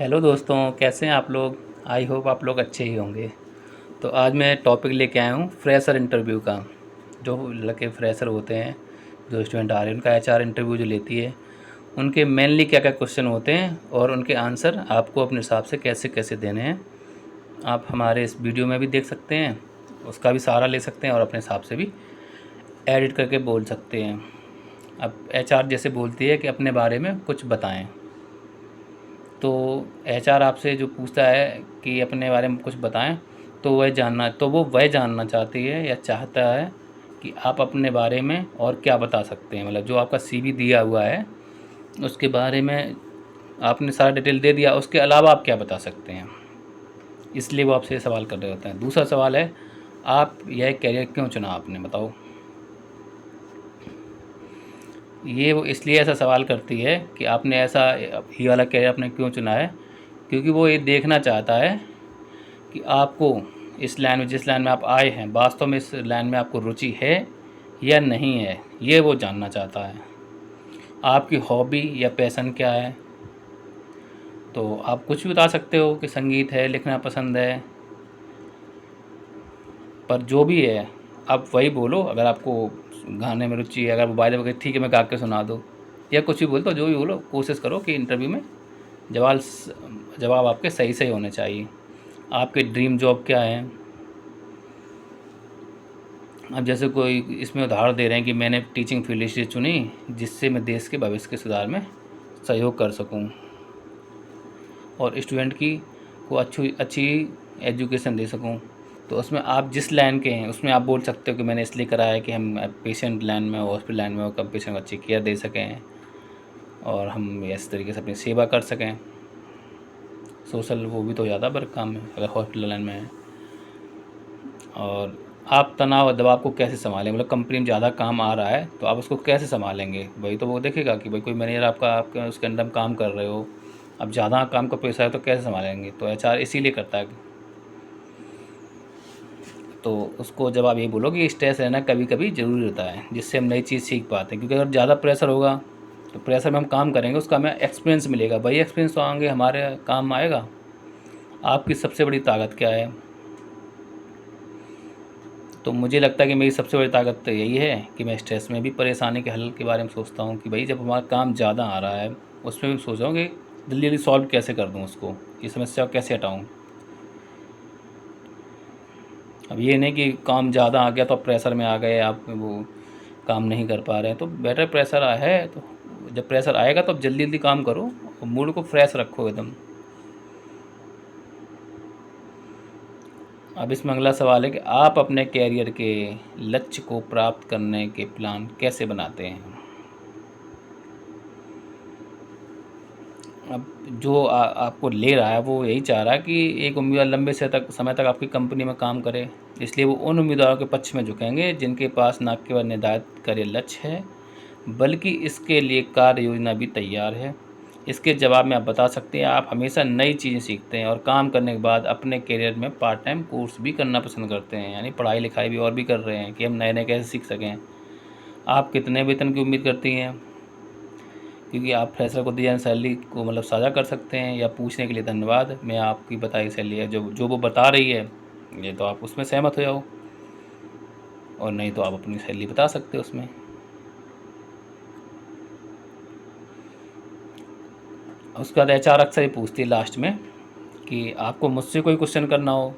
Hello दोस्तों, कैसे हैं आप लोग। आई होप आप लोग अच्छे ही होंगे। तो आज मैं टॉपिक लेके आया हूँ फ्रेशर इंटरव्यू का। जो लड़के फ्रेशर होते हैं, जो स्टूडेंट आ रहे हैं, उनका एचआर इंटरव्यू जो लेती है, उनके मेनली क्या क्या क्वेश्चन होते हैं और उनके आंसर आपको अपने हिसाब से कैसे कैसे देने हैं। आप हमारे इस वीडियो में भी देख सकते हैं, उसका भी सहारा ले सकते हैं और अपने हिसाब से भी एडिट करके बोल सकते हैं। अब एचआर जैसे बोलती है कि अपने बारे में कुछ बताएं, तो एचआर आपसे जो पूछता है कि अपने बारे में कुछ बताएं, तो वो वह जानना चाहती है या चाहता है कि आप अपने बारे में और क्या बता सकते हैं। मतलब जो आपका सीवी दिया हुआ है उसके बारे में आपने सारा डिटेल दे दिया, उसके अलावा आप क्या बता सकते हैं। इसलिए वो आपसे सवाल कर रहे होते हैं। दूसरा सवाल है, आप यह कैरियर क्यों चुना आपने, बताओ। ये वो इसलिए ऐसा सवाल करती है कि आपने ऐसा ही वाला कैरियर आपने क्यों चुना है, क्योंकि वो ये देखना चाहता है कि आपको इस लाइन में, जिस लाइन में आप आए हैं, वास्तव में इस लाइन में आपको रुचि है या नहीं है। ये वो जानना चाहता है। आपकी हॉबी या पैशन क्या है। तो आप कुछ भी बता सकते हो कि संगीत है, लिखना पसंद है, पर जो भी है आप वही बोलो। अगर आपको गाने में रुचि है, अगर वो बाय द वे ठीक है मैं गा के सुना दो, या कुछ भी बोल, तो जो भी बोलो, कोशिश करो कि इंटरव्यू में जवाब जवाब आपके सही सही होने चाहिए। आपके ड्रीम जॉब क्या है। अब जैसे कोई इसमें उदाहरण दे रहे हैं कि मैंने टीचिंग फील्ड इसलिए चुनी जिससे मैं देश के भविष्य के सुधार में सहयोग कर सकूं और स्टूडेंट की को अच्छी अच्छी एजुकेशन दे सकूं। तो उसमें आप जिस लाइन के हैं उसमें आप बोल सकते हो कि मैंने इसलिए करा है कि हम पेशेंट लाइन में, हॉस्पिटल लाइन में कम पेशेंट को अच्छी केयर दे सकें और हम इस तरीके से अपनी सेवा कर सकें। सोशल वो भी तो ज़्यादा वर्क काम है अगर हॉस्पिटल लाइन में है। और आप तनाव और दबाव को कैसे संभालें, मतलब कंपनी में ज़्यादा काम आ रहा है तो आप उसको कैसे संभालेंगे। वही तो वो देखेगा कि भाई कोई मैनेजर आपके उसके अंडर काम कर रहे हो, अब ज़्यादा काम का प्रेशर है तो कैसे संभालेंगे। तो एचआर इसीलिए करता है। तो उसको जब आप यही बोलो कि स्ट्रेस रहना कभी कभी ज़रूरी होता है, जिससे हम नई चीज़ सीख पाते हैं। क्योंकि अगर ज़्यादा प्रेशर होगा तो प्रेशर में हम काम करेंगे, उसका हमें एक्सपीरियंस मिलेगा, वही एक्सपीरियंस तो आगे हमारे काम आएगा। आपकी सबसे बड़ी ताकत क्या है। तो मुझे लगता है कि मेरी सबसे बड़ी ताकत तो यही है कि मैं स्ट्रेस में भी परेशानी के हल के बारे में सोचता हूँ कि भाई जब हमारा काम ज़्यादा आ रहा है उसमें भी सोच रहा हूँ कि जल्दी जल्दी सॉल्व कैसे कर दूँ, उसको ये समस्या को कैसे हटाऊँ। अब ये नहीं कि काम ज़्यादा आ गया तो आप प्रेशर में आ गए, आप वो काम नहीं कर पा रहे हैं। तो बेटर प्रेशर है तो जब प्रेशर आएगा तो आप जल्दी जल्दी काम करो और मूड को फ्रेश रखो एकदम। अब इसमें अगला सवाल है कि आप अपने कैरियर के लक्ष्य को प्राप्त करने के प्लान कैसे बनाते हैं। अब जो आपको ले रहा है वो यही चाह रहा है कि एक उम्मीदवार लंबे समय तक आपकी कंपनी में काम करे। इसलिए वो उन उम्मीदवारों के पक्ष में झुकेंगे जिनके पास न केवल निर्धारित करियर लक्ष्य है बल्कि इसके लिए कार्य योजना भी तैयार है। इसके जवाब में आप बता सकते हैं आप हमेशा नई चीज़ें सीखते हैं और काम करने के बाद अपने करियर में पार्ट टाइम कोर्स भी करना पसंद करते हैं, यानी पढ़ाई लिखाई भी और भी कर रहे हैं कि हम नए नए कैसे सीख सकें। आप कितने वेतन की उम्मीद करती हैं, क्योंकि आप फ्रेशर को दी जाने सैलरी को मतलब साझा कर सकते हैं। या पूछने के लिए धन्यवाद, मैं आपकी बताई सैलरी है जो वो बता रही है, ये तो आप उसमें सहमत हो जाओ, और नहीं तो आप अपनी सैलरी बता सकते हो उसमें। उसके बाद एचआर अक्सर ही पूछती है लास्ट में कि आपको मुझसे कोई क्वेश्चन करना हो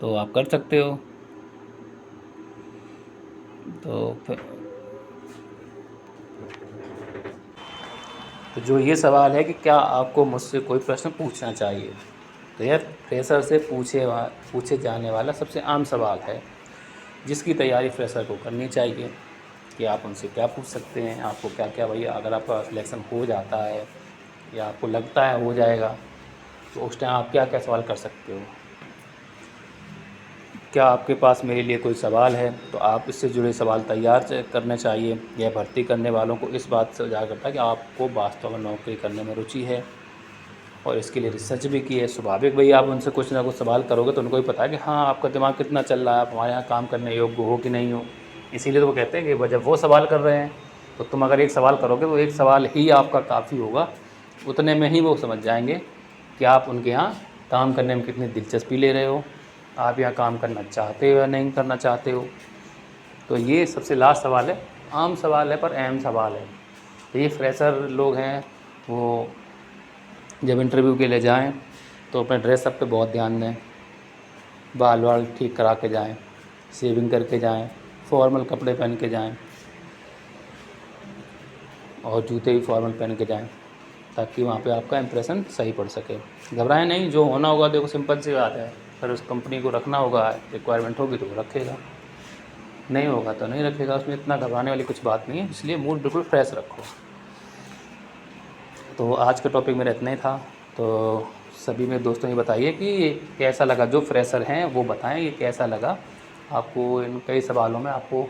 तो आप कर सकते हो। तो फिर तो जो ये सवाल है कि क्या आपको मुझसे कोई प्रश्न पूछना चाहिए, तो यह फ्रेशर से पूछे जाने वाला सबसे आम सवाल है जिसकी तैयारी फ्रेशर को करनी चाहिए कि आप उनसे क्या पूछ सकते हैं। आपको क्या क्या, भैया अगर आपका सिलेक्शन हो जाता है या आपको लगता है हो जाएगा तो उस टाइम आप क्या क्या सवाल कर सकते हो। क्या आपके पास मेरे लिए कोई सवाल है, तो आप इससे जुड़े सवाल तैयार करने चाहिए। यह भर्ती करने वालों को इस बात से उजागर करता है कि आपको वास्तव में नौकरी करने में रुचि है और इसके लिए रिसर्च भी की है। स्वाभाविक भाई आप उनसे कुछ ना कुछ सवाल करोगे तो उनको भी पता है कि हाँ आपका दिमाग कितना चल रहा है, आप हमारे यहाँ काम करने योग्य हो कि नहीं हो। इसीलिए तो वो कहते हैं कि जब वो सवाल कर रहे हैं तो तुम अगर एक सवाल करोगे तो एक सवाल ही आपका काफ़ी होगा उतने में ही वो समझ जाएंगे कि आप उनके यहाँ काम करने में कितनी दिलचस्पी ले रहे हो, आप यहाँ काम करना चाहते हो या नहीं करना चाहते हो। तो ये सबसे लास्ट सवाल है, आम सवाल है पर अहम सवाल है। तो ये फ्रेशर लोग हैं, वो जब इंटरव्यू के लिए जाएं तो अपने ड्रेसअप पे बहुत ध्यान दें, बाल वाल ठीक करा के जाएं, शेविंग करके जाएं, फॉर्मल कपड़े पहन के जाएं और जूते भी फॉर्मल पहन के जाएं, ताकि वहाँ पे आपका इंप्रेशन सही पड़ सके। घबराएं नहीं, जो होना होगा देखो सिंपल सी बात है, अगर उस कंपनी को रखना होगा, रिक्वायरमेंट होगी तो वो रखेगा, नहीं होगा तो नहीं रखेगा, उसमें इतना घबराने वाली कुछ बात नहीं है। इसलिए मूड बिल्कुल फ्रेश रखो। तो आज का टॉपिक मेरा इतना ही था। तो सभी मेरे दोस्तों ये बताइए कि कैसा लगा, जो फ्रेशर हैं वो बताएं ये कैसा लगा आपको। इन कई सवालों में आपको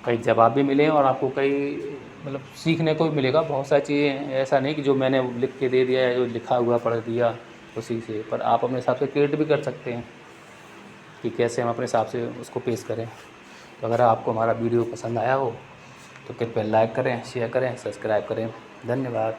कई जवाब भी मिले और आपको कई मतलब सीखने को भी मिलेगा बहुत सारी चीज़ें। ऐसा नहीं कि जो मैंने लिख के दे दिया है, जो लिखा हुआ पढ़ दिया उसी से, पर आप अपने हिसाब से क्रिएट भी कर सकते हैं कि कैसे हम अपने हिसाब से उसको पेश करें। तो अगर आपको हमारा वीडियो पसंद आया हो तो कृपया लाइक करें, शेयर करें, सब्सक्राइब करें। धन्यवाद।